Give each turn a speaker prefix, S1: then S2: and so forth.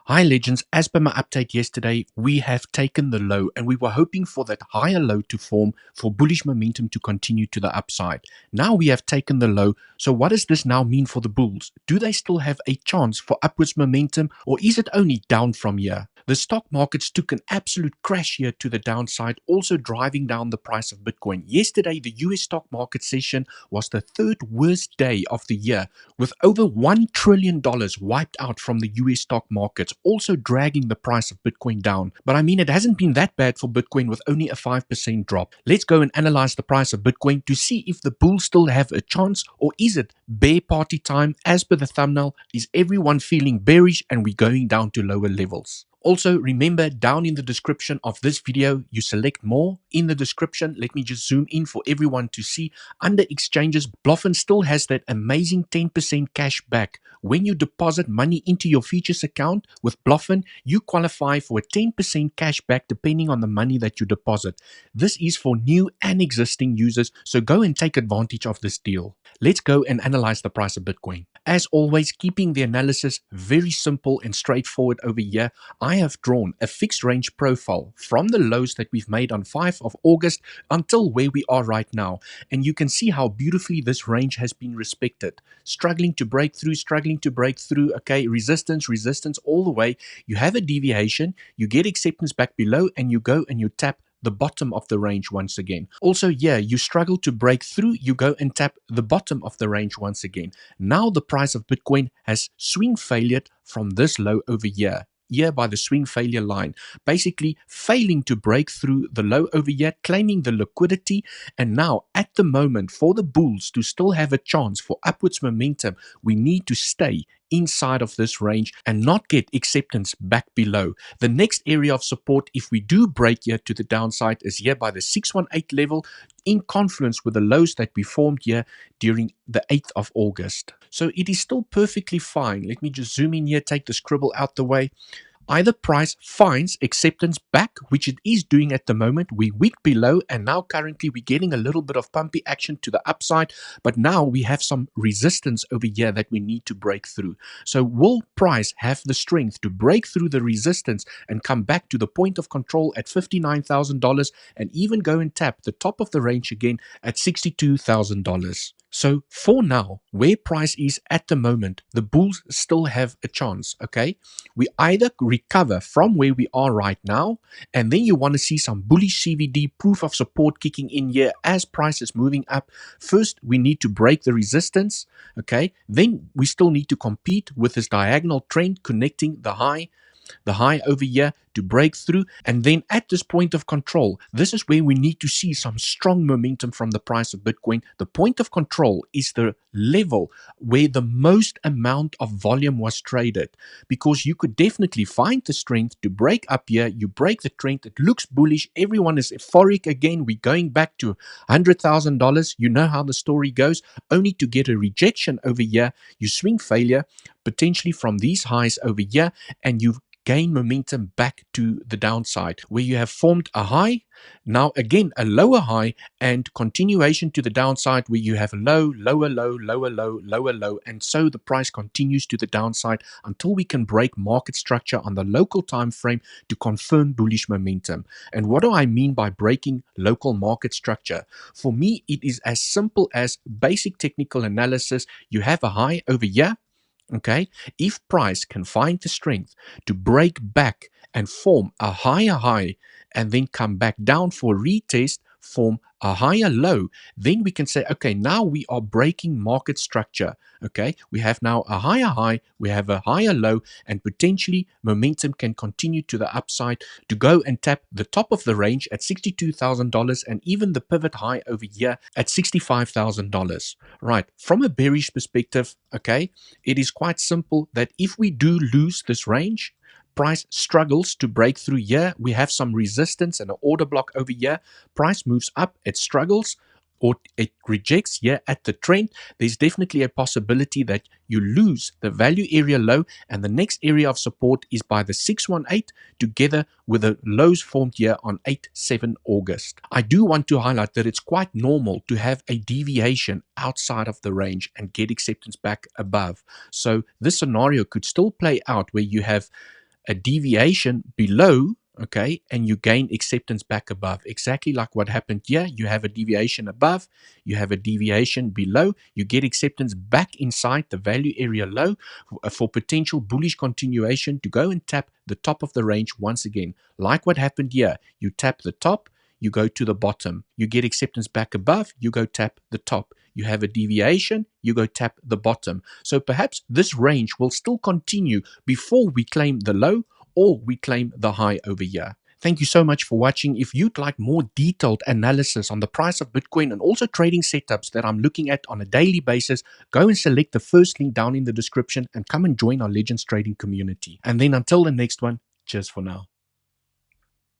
S1: Hi legends, as per my update yesterday, we have taken the low and we were hoping for that higher low to form for bullish momentum to continue to the upside. Now we have taken the low, so what does this now mean for the bulls? Do they still have a chance for upwards momentum or is it only down from here? The stock markets took an absolute crash here to the downside, also driving down the price of Bitcoin. Yesterday, the US stock market session was the third worst day of the year, with over $1 trillion wiped out from the US stock markets, also dragging the price of Bitcoin down. But I mean, it hasn't been that bad for Bitcoin with only a 5% drop. Let's go and analyze the price of Bitcoin to see if the bulls still have a chance, or is it bear party time? As per the thumbnail, is everyone feeling bearish and we're going down to lower levels? Also, remember, down in the description of this video, you select more. In the description, let me just zoom in for everyone to see. Under exchanges, Bluffin still has that amazing 10% cash back. When you deposit money into your futures account with Bluffin, you qualify for a 10% cash back depending on the money that you deposit. This is for new and existing users, so go and take advantage of this deal. Let's go and analyze the price of Bitcoin. As always, keeping the analysis very simple and straightforward over here, I have drawn a fixed range profile from the lows that we've made on 5th of August until where we are right now. And you can see how beautifully this range has been respected. Struggling to break through, okay, resistance, all the way. You have a deviation, you get acceptance back below, and you go and you tap the bottom of the range once again. Also, yeah, you struggle to break through, you go and tap the bottom of the range once again. Now the price of Bitcoin has swing failured from this low over here by the swing failure line, basically failing to break through the low over here, claiming the liquidity. And now at the moment, for the bulls to still have a chance for upwards momentum, we need to stay inside of this range and not get acceptance back below. The next area of support, if we do break here to the downside, is here by the 618 level, in confluence with the lows that we formed here during the 8th of August. So it is still perfectly fine. Let me just zoom in here, take the scribble out the way. Either price finds acceptance back, which it is doing at the moment. We're weak below, and now currently we're getting a little bit of pumpy action to the upside, but now we have some resistance over here that we need to break through. So will price have the strength to break through the resistance and come back to the point of control at $59,000 and even go and tap the top of the range again at $62,000? So for now, where price is at the moment, the bulls still have a chance, okay? We either recover from where we are right now, and then you want to see some bullish CVD proof of support kicking in here as price is moving up. First, we need to break the resistance, okay? Then we still need to compete with this diagonal trend connecting the high over here to break through. And then at this point of control, this is where we need to see some strong momentum from the price of Bitcoin. The point of control is the level where the most amount of volume was traded, because you could definitely find the strength to break up here. You break the trend, it looks bullish, everyone is euphoric again, we're going back to $100,000. You know how the story goes, only to get a rejection over here. You swing failure potentially from these highs over here, and you gain momentum back to the downside where you have formed a high, now again a lower high, and continuation to the downside where you have a low, lower low, lower low, lower low, and so the price continues to the downside until we can break market structure on the local time frame to confirm bullish momentum. And what do I mean by breaking local market structure? For me, it is as simple as basic technical analysis. You have a high over here. Okay, if price can find the strength to break back and form a higher high and then come back down for a retest, form a higher low, then we can say, okay, now we are breaking market structure. Okay, we have now a higher high, we have a higher low, and potentially momentum can continue to the upside to go and tap the top of the range at $62,000 and even the pivot high over here at $65,000. Right, from a bearish perspective, okay, it is quite simple that if we do lose this range, price struggles to break through here, we have some resistance and an order block over here, price moves up, it struggles, or it rejects here at the trend, there's definitely a possibility that you lose the value area low, and the next area of support is by the 618 together with the lows formed here on 8-7 August. I do want to highlight that it's quite normal to have a deviation outside of the range and get acceptance back above. So this scenario could still play out where you have a deviation below, okay, and you gain acceptance back above. Exactly like what happened here. You have a deviation above, you have a deviation below, you get acceptance back inside the value area low for potential bullish continuation to go and tap the top of the range once again. Like what happened here, you tap the top, you go to the bottom, you get acceptance back above, you go tap the top. You have a deviation, you go tap the bottom. So perhaps this range will still continue before we claim the low or we claim the high over here. Thank you so much for watching. If you'd like more detailed analysis on the price of Bitcoin and also trading setups that I'm looking at on a daily basis, go and select the first link down in the description and come and join our Legends Trading community. And then until the next one, cheers for now.